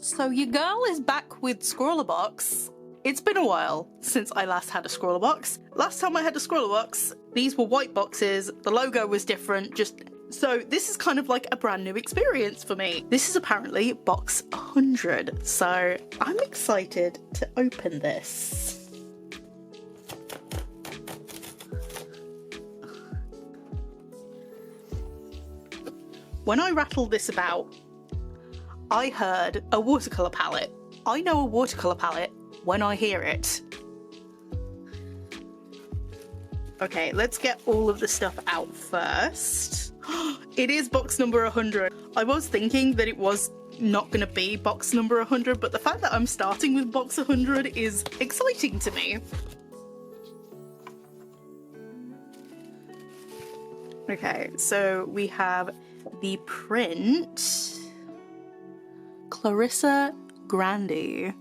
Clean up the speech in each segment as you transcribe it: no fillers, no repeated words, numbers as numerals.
So your girl is back with Scrawlrbox. It's been a while since I last had a Scrawlrbox. Last time I had a Scrawlrbox, these were white boxes, the logo was different, so this is kind of like a brand new experience for me. This is apparently box 100, so I'm excited to open this. When I rattled this about, I heard a watercolour palette. I know a watercolour palette when I hear it. Okay, let's get all of the stuff out first. It is box number 100. I was thinking that it was not going to be box number 100, but the fact that I'm starting with box 100 is exciting to me. Okay, so we have the print. Clarissa Grandi.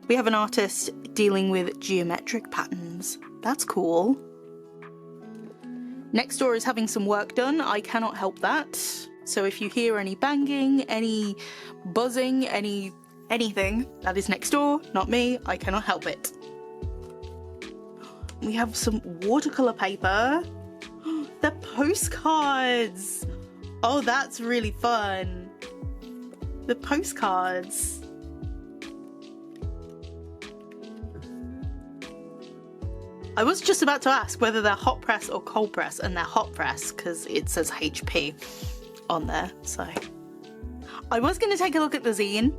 We have an artist dealing with geometric patterns. That's cool. Next door is having some work done. I cannot help that. So if you hear any banging, any buzzing, anything, that is next door, not me. I cannot help it. We have some watercolor paper. They're postcards. Oh, that's really fun. The postcards. I was just about to ask whether they're hot press or cold press, and they're hot press because it says HP on there, so. I was going to take a look at the zine,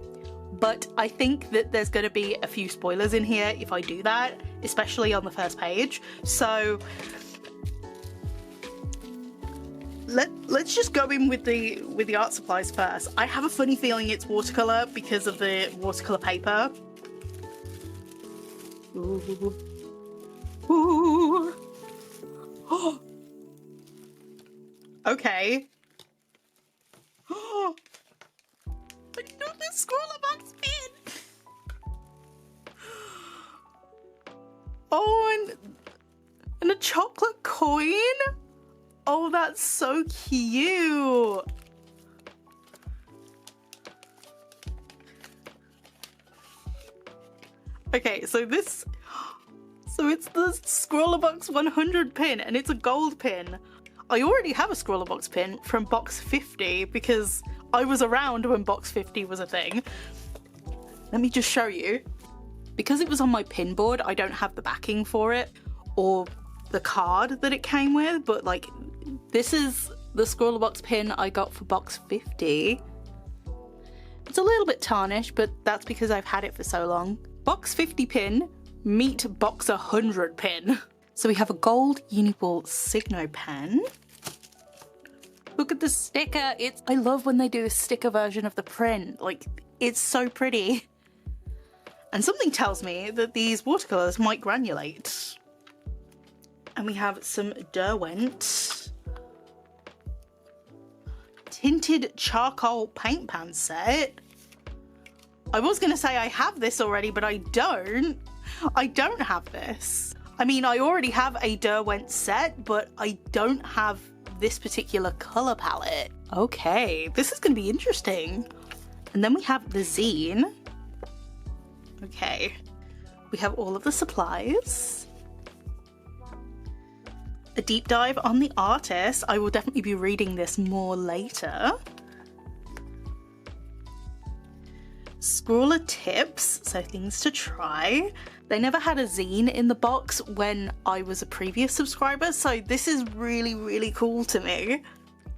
but I think that there's going to be a few spoilers in here if I do that, especially on the first page. So let's just go in with the art supplies first. I have a funny feeling it's watercolor because of the watercolor paper. Ooh. Ooh. Oh. Okay. Oh. I know this Scrawlrbox pin. Oh, and a chocolate coin. Oh, that's so cute. Okay, so it's the Scrawlrbox 100 pin, and it's a gold pin. I already have a Scrawlrbox pin from box 50 because I was around when box 50 was a thing. Let me just show you. Because it was on my pin board, I don't have the backing for it or the card that it came with, but like, this is the Scrawlrbox pin I got for box 50. It's a little bit tarnished, but that's because I've had it for so long. Box 50 pin, meet box 100 pin. So we have a gold Uniball Signo pen. Look at the sticker. I love when they do a sticker version of the print. Like, it's so pretty. And something tells me that these watercolors might granulate. And we have some Derwent tinted charcoal paint pan set. I was gonna say I have this already, but I don't. I don't have this. I mean, I already have a Derwent set, but I don't have this particular color palette. Okay, this is gonna be interesting. And then we have the zine. Okay, we have all of the supplies. A deep dive on the artist. I will definitely be reading this more later. Scrawler tips, so things to try. They never had a zine in the box when I was a previous subscriber, so this is really, really cool to me.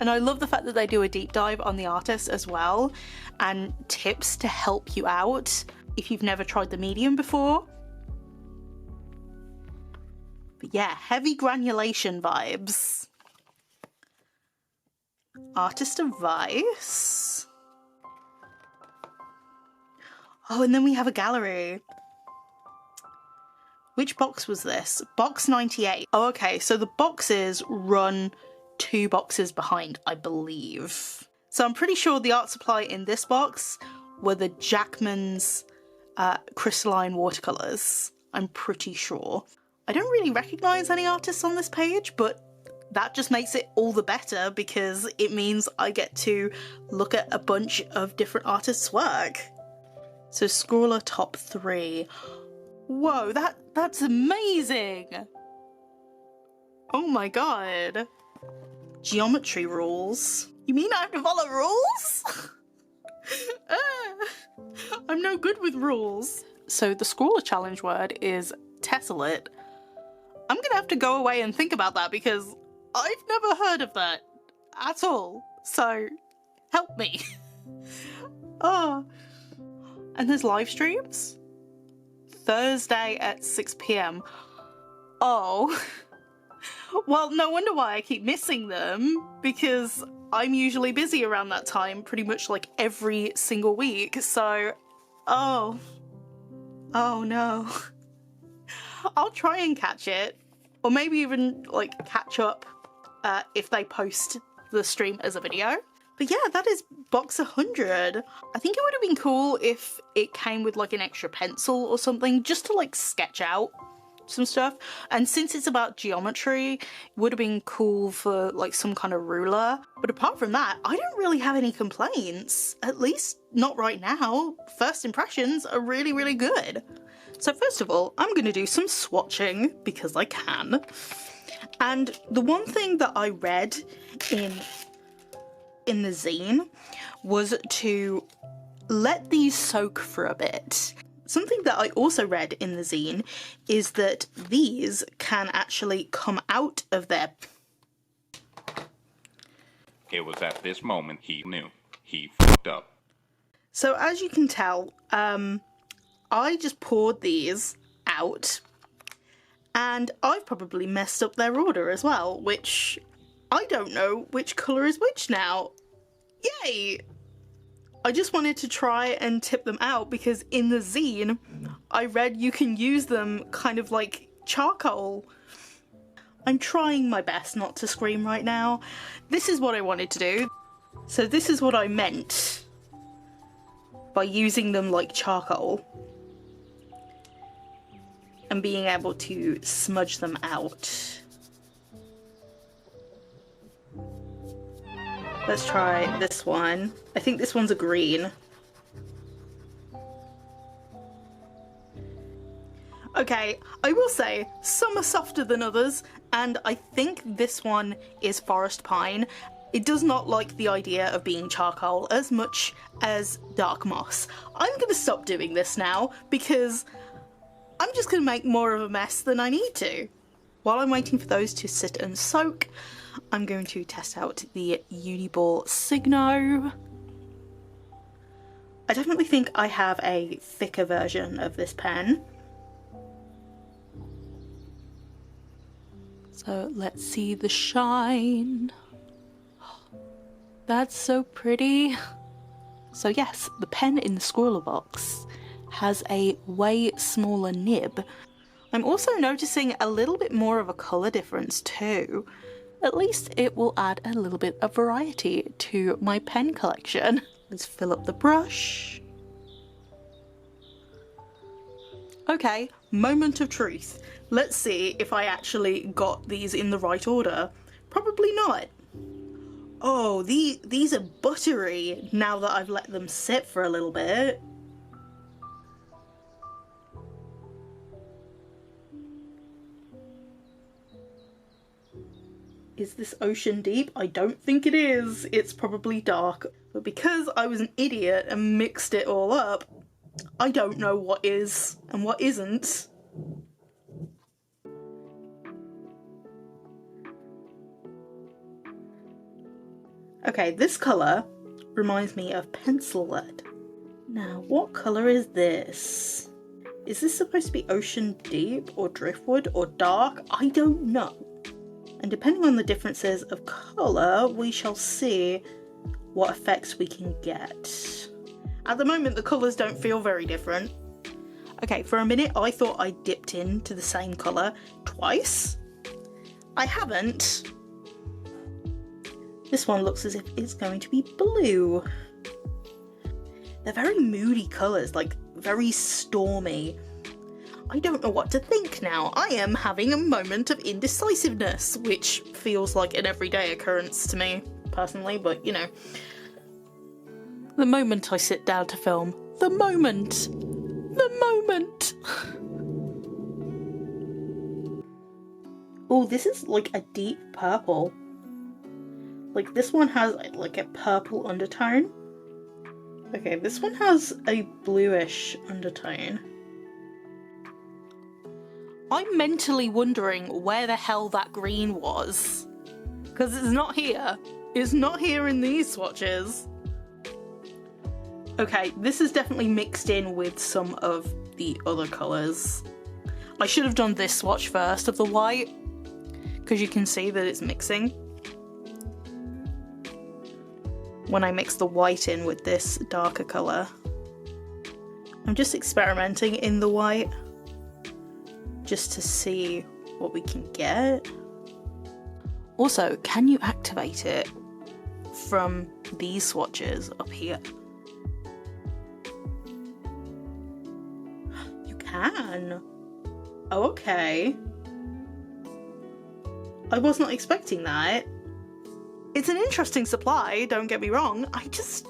And I love the fact that they do a deep dive on the artist as well, and tips to help you out if you've never tried the medium before. But yeah, heavy granulation vibes. Artist advice. Oh, and then we have a gallery. Which box was this? Box 98. Oh, okay, so the boxes run 2 boxes behind, I believe. So I'm pretty sure the art supply in this box were the Jackman's crystalline watercolors. I'm pretty sure. I don't really recognize any artists on this page, but that just makes it all the better because it means I get to look at a bunch of different artists' work. So Scrawler top 3. Whoa, that's amazing! Oh my god. Geometry rules. You mean I have to follow rules? I'm no good with rules. So the Scrawler challenge word is tessellate. I'm gonna have to go away and think about that because I've never heard of that at all. So help me. Oh, and there's live streams? Thursday at 6 p.m. Oh, well, no wonder why I keep missing them, because I'm usually busy around that time pretty much like every single week, so oh no. I'll try and catch it, or maybe even like catch up if they post the stream as a video. But yeah, that is box 100. I think it would have been cool if it came with like an extra pencil or something just to like sketch out some stuff. And since it's about geometry, it would have been cool for like some kind of ruler. But apart from that, I don't really have any complaints. At least not right now. First impressions are really, really good. So first of all, I'm going to do some swatching because I can. And the one thing that I read in the zine was to let these soak for a bit. Something that I also read in the zine is that these can actually come out of their... It was at this moment he knew. He fucked up. So as you can tell, I just poured these out and I've probably messed up their order as well, which I don't know which colour is which now. Yay! I just wanted to try and tip them out because in the zine I read you can use them kind of like charcoal. I'm trying my best not to scream right now. This is what I wanted to do. So this is what I meant by using them like charcoal and being able to smudge them out. Let's try this one. I think this one's a green. Okay, I will say some are softer than others, and I think this one is forest pine. It does not like the idea of being charcoal as much as dark moss. I'm gonna stop doing this now because I'm just gonna make more of a mess than I need to. While I'm waiting for those to sit and soak, I'm going to test out the Uniball Signo. I definitely think I have a thicker version of this pen. So let's see the shine. That's so pretty. So yes, the pen in the Scrawlrbox has a way smaller nib. I'm also noticing a little bit more of a colour difference too. At least it will add a little bit of variety to my pen collection. Let's fill up the brush. Okay, moment of truth. Let's see if I actually got these in the right order. Probably not. Oh, these are buttery now that I've let them sit for a little bit. Is this ocean deep? I don't think it is. It's probably dark. But because I was an idiot and mixed it all up, I don't know what is and what isn't. Okay, this colour reminds me of pencil lead. Now, what colour is this? Is this supposed to be ocean deep or driftwood or dark? I don't know. And depending on the differences of colour, we shall see what effects we can get. At the moment, the colours don't feel very different. Okay, for a minute, I thought I dipped into the same colour twice. I haven't. This one looks as if it's going to be blue. They're very moody colours, like very stormy. I don't know what to think now. I am having a moment of indecisiveness, which feels like an everyday occurrence to me, personally, but you know. The moment I sit down to film. The moment! The moment! Oh, this is like a deep purple. Like, this one has like a purple undertone. Okay, this one has a bluish undertone. I'm mentally wondering where the hell that green was. Because it's not here. It's not here in these swatches. Okay, this is definitely mixed in with some of the other colours. I should have done this swatch first of the white, because you can see that it's mixing. When I mix the white in with this darker colour. I'm just experimenting in the white, just to see what we can get. Also, can you activate it from these swatches up here? You can. Oh, okay. I was not expecting that. It's an interesting supply, don't get me wrong. I just,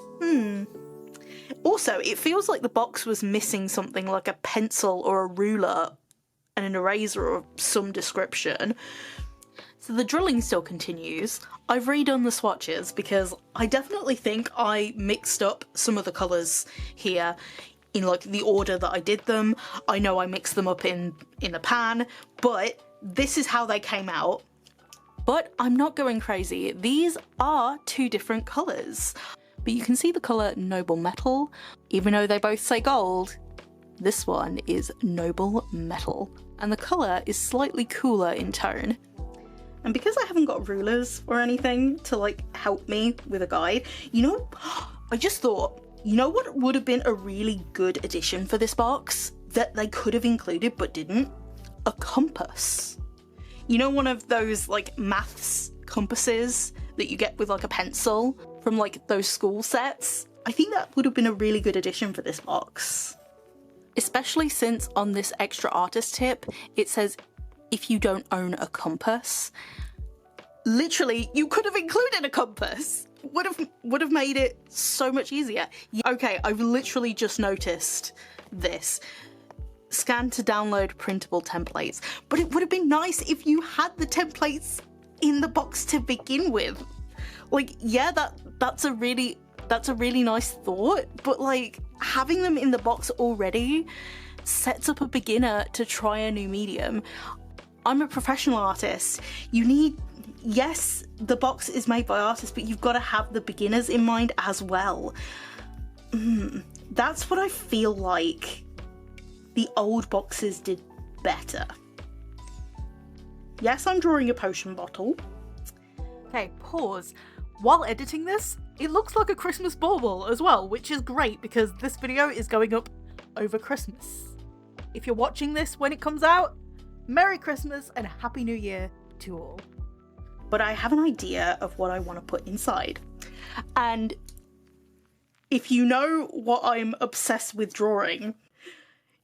Also, it feels like the box was missing something like a pencil or a ruler and an eraser of some description. So the drilling still continues. I've redone the swatches because I definitely think I mixed up some of the colours here in like the order that I did them. I know I mixed them up in the pan, but this is how they came out. But I'm not going crazy. These are two different colours. But you can see the colour Noble Metal. Even though they both say gold, this one is Noble Metal. And the colour is slightly cooler in tone. And because I haven't got rulers or anything to like help me with a guide, you know, I just thought, you know what would have been a really good addition for this box that they could have included but didn't? A compass. You know, one of those like maths compasses that you get with like a pencil from like those school sets? I think that would have been a really good addition for this box. Especially since on this extra artist tip, it says if you don't own a compass. Literally, you could have included a compass. Would have made it so much easier. Okay, I've literally just noticed this. Scan to download printable templates. But it would have been nice if you had the templates in the box to begin with. Like, yeah, that's a really nice thought, but like having them in the box already sets up a beginner to try a new medium. I'm a professional artist. Yes, the box is made by artists, but you've got to have the beginners in mind as well. That's what I feel like the old boxes did better. Yes, I'm drawing a potion bottle. Okay, pause. While editing this, it looks like a Christmas bauble as well, which is great because this video is going up over Christmas. If you're watching this when it comes out, Merry Christmas and Happy New Year to all. But I have an idea of what I want to put inside. And if you know what I'm obsessed with drawing,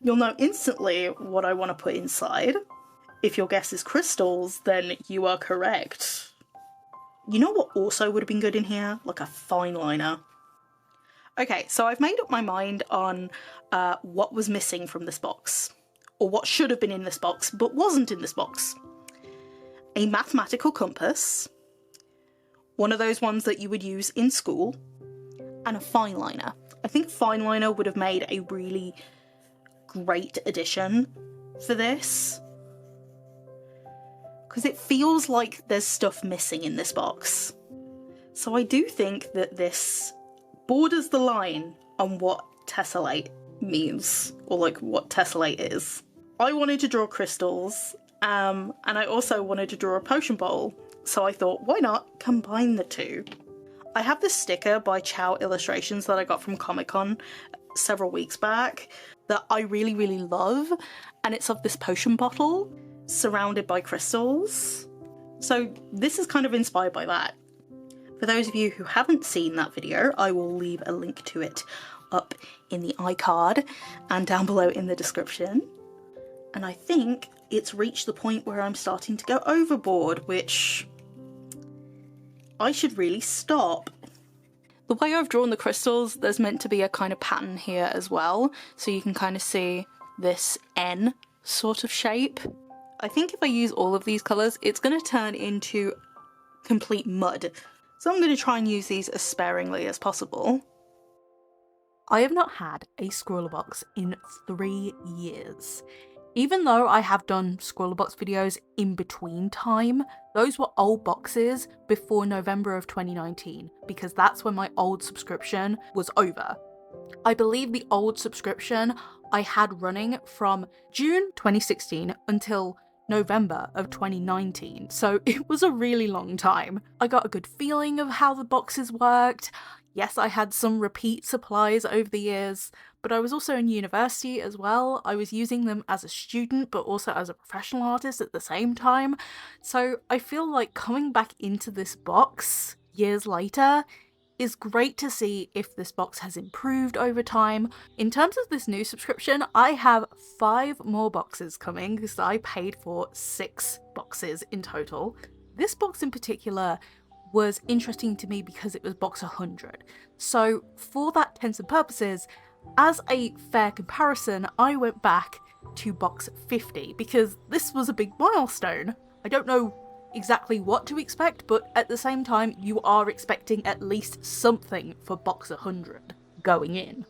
you'll know instantly what I want to put inside. If your guess is crystals, then you are correct. You know what also would have been good in here? Like a fine liner. Okay, so I've made up my mind on what was missing from this box. Or what should have been in this box, but wasn't in this box. A mathematical compass. One of those ones that you would use in school. And a fine liner. I think fine liner would have made a really great addition for this. Because it feels like there's stuff missing in this box. So I do think that this borders the line on what tessellate means, or like what tessellate is. I wanted to draw crystals, and I also wanted to draw a potion bowl, so I thought, why not combine the two? I have this sticker by Chow Illustrations that I got from Comic-Con several weeks back that I really, really love, and it's of this potion bottle surrounded by crystals. So this is kind of inspired by that. For those of you who haven't seen that video, I will leave a link to it up in the iCard and down below in the description. And I think it's reached the point where I'm starting to go overboard, which I should really stop. The way I've drawn the crystals, there's meant to be a kind of pattern here as well, so you can kind of see this N sort of shape. I think if I use all of these colours, it's going to turn into complete mud. So I'm going to try and use these as sparingly as possible. I have not had a Scrawlrbox in 3 years. Even though I have done Scrawlrbox videos in between time, those were old boxes before November of 2019, because that's when my old subscription was over. I believe the old subscription I had running from June 2016 until November of 2019, so it was a really long time. I got a good feeling of how the boxes worked. Yes, I had some repeat supplies over the years, but I was also in university as well. I was using them as a student, but also as a professional artist at the same time. So I feel like coming back into this box years later is great to see if this box has improved over time. In terms of this new subscription, I have 5 more boxes coming because I paid for 6 boxes in total. This box in particular was interesting to me because it was box 100. So for that intents and purposes, as a fair comparison, I went back to box 50 because this was a big milestone. I don't know exactly what to expect, but at the same time, you are expecting at least something for box 100 going in.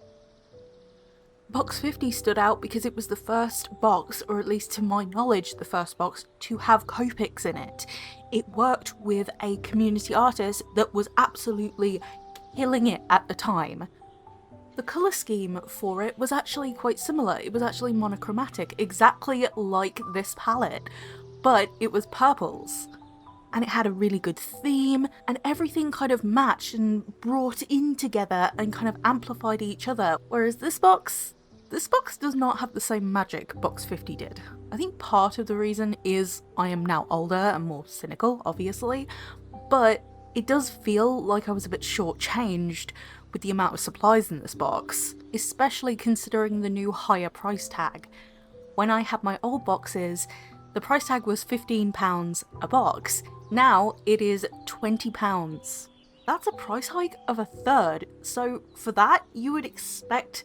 Box 50 stood out because it was the first box, or at least to my knowledge the first box, to have Copics in it. It worked with a community artist that was absolutely killing it at the time. The colour scheme for it was actually quite similar. It was actually monochromatic, exactly like this palette, but it was purples. And it had a really good theme, and everything kind of matched and brought in together and kind of amplified each other. Whereas this box does not have the same magic box 50 did. I think part of the reason is I am now older and more cynical, obviously, but it does feel like I was a bit shortchanged with the amount of supplies in this box, especially considering the new higher price tag. When I had my old boxes, the price tag was £15 a box. Now it is £20. That's a price hike of a third, so for that you would expect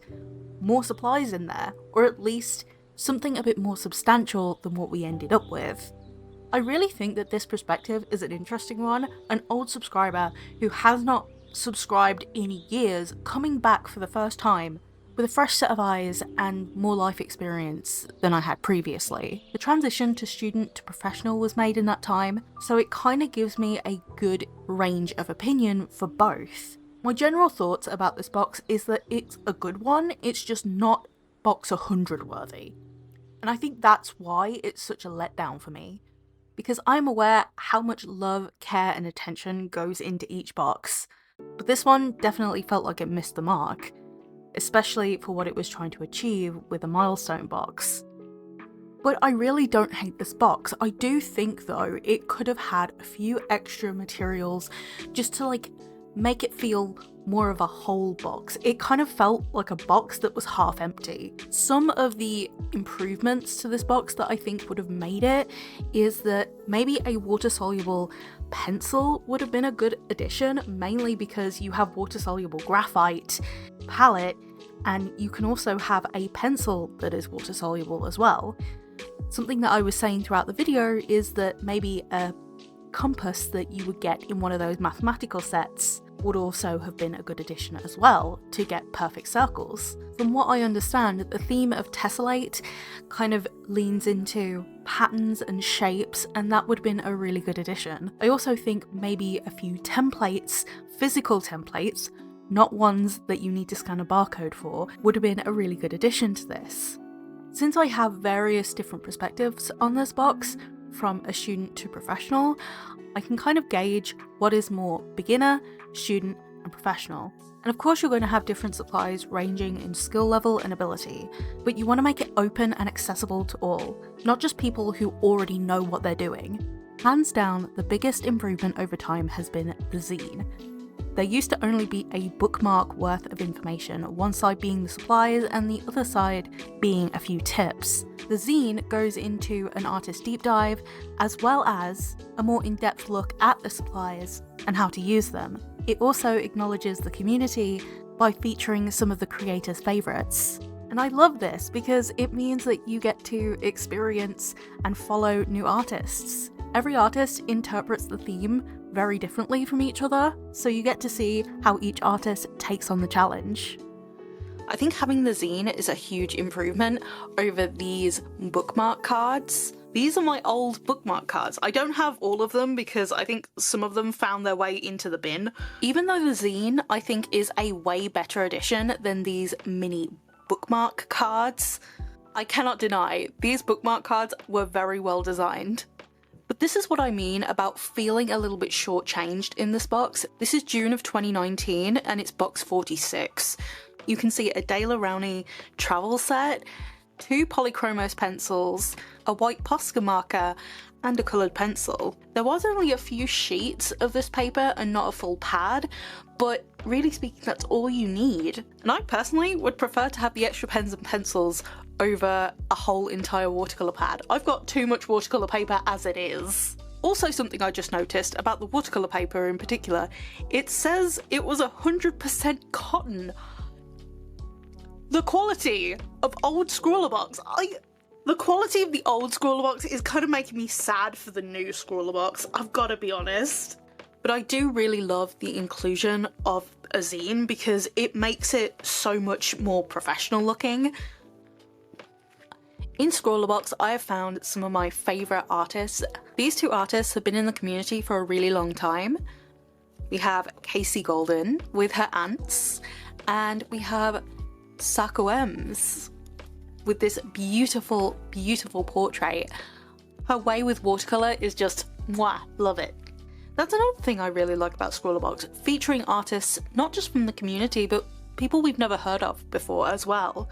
more supplies in there, or at least something a bit more substantial than what we ended up with. I really think that this perspective is an interesting one. An old subscriber who has not subscribed in years coming back for the first time with a fresh set of eyes and more life experience than I had previously. The transition to student to professional was made in that time, so it kind of gives me a good range of opinion for both. My general thoughts about this box is that it's a good one, it's just not box 100 worthy. And I think that's why it's such a letdown for me, because I'm aware how much love, care and attention goes into each box, but this one definitely felt like it missed the mark, especially for what it was trying to achieve with a milestone box. But I really don't hate this box. I do think though it could have had a few extra materials just to make it feel more of a whole box. It kind of felt like a box that was half empty. Some of the improvements to this box that I think would have made it is that maybe a water-soluble pencil would have been a good addition, mainly because you have water-soluble graphite palette and you can also have a pencil that is water-soluble as well. Something that I was saying throughout the video is that maybe a compass that you would get in one of those mathematical sets would also have been a good addition as well to get perfect circles. From what I understand, the theme of tessellate kind of leans into patterns and shapes, and that would have been a really good addition. I also think maybe a few templates, physical templates, not ones that you need to scan a barcode for, would have been a really good addition to this. Since I have various different perspectives on this box, from a student to professional, I can kind of gauge what is more beginner, student and professional. And of course you're going to have different supplies ranging in skill level and ability, but you want to make it open and accessible to all, not just people who already know what they're doing. Hands down, the biggest improvement over time has been the zine. There used to only be a bookmark worth of information, one side being the supplies and the other side being a few tips. The zine goes into an artist deep dive, as well as a more in-depth look at the supplies and how to use them. It also acknowledges the community by featuring some of the creators' favourites. And I love this because it means that you get to experience and follow new artists. Every artist interprets the theme very differently from each other, so you get to see how each artist takes on the challenge. I think having the zine is a huge improvement over these bookmark cards. These are my old bookmark cards. I don't have all of them because I think some of them found their way into the bin. Even though the zine, I think, is a way better addition than these mini bookmark cards, I cannot deny these bookmark cards were very well designed. But this is what I mean about feeling a little bit shortchanged in this box. This is June of 2019 and it's box 46. You can see a Dale Rowney travel set, 2 polychromos pencils, a white Posca marker, and a coloured pencil. There was only a few sheets of this paper and not a full pad, but really speaking, that's all you need. And I personally would prefer to have the extra pens and pencils over a whole entire watercolour pad. I've got too much watercolour paper as it is. Also, something I just noticed about the watercolour paper in particular, it says it was 100% cotton. The quality of old Scrawlrbox, the quality of the old Scrawlrbox is kind of making me sad for the new Scrawlrbox, I've got to be honest. But I do really love the inclusion of a zine because it makes it so much more professional looking. In Scrawlrbox, I have found some of my favourite artists. These 2 artists have been in the community for a really long time. We have Casey Golden with her ants, and we have Sako Ems with this beautiful, beautiful portrait. Her way with watercolour is just mwah, love it. That's another thing I really like about Scrawlrbox, featuring artists not just from the community but people we've never heard of before as well.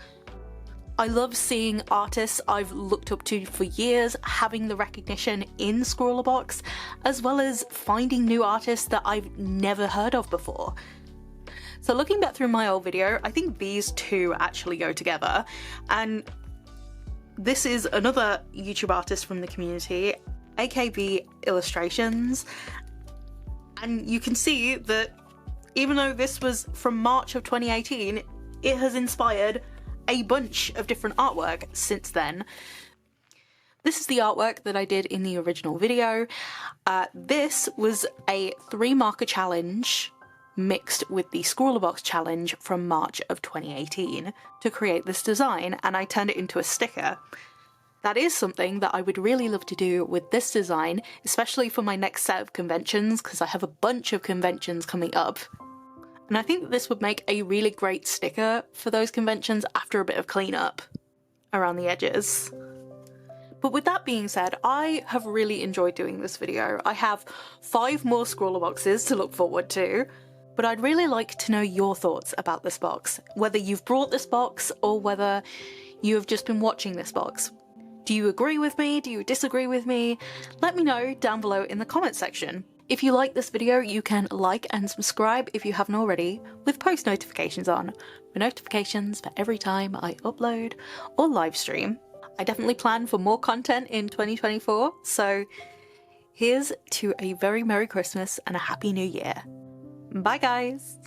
I love seeing artists I've looked up to for years having the recognition in Scrawlrbox, as well as finding new artists that I've never heard of before. So looking back through my old video, I think these 2 actually go together, and this is another YouTube artist from the community, AKB Illustrations, and you can see that even though this was from March of 2018, it has inspired a bunch of different artwork since then. This is the artwork that I did in the original video. This was a 3 marker challenge mixed with the Scrawlrbox challenge from March of 2018 to create this design, and I turned it into a sticker. That is something that I would really love to do with this design, especially for my next set of conventions, because I have a bunch of conventions coming up. And I think that this would make a really great sticker for those conventions after a bit of cleanup around the edges. But with that being said, I have really enjoyed doing this video. I have 5 more Scrawlrboxes to look forward to, but I'd really like to know your thoughts about this box, whether you've brought this box or whether you have just been watching this box. Do you agree with me? Do you disagree with me? Let me know down below in the comment section. If you like this video, you can like and subscribe if you haven't already, with post notifications on, for notifications for every time I upload or live stream. I definitely plan for more content in 2024, so here's to a very Merry Christmas and a Happy New Year. Bye guys!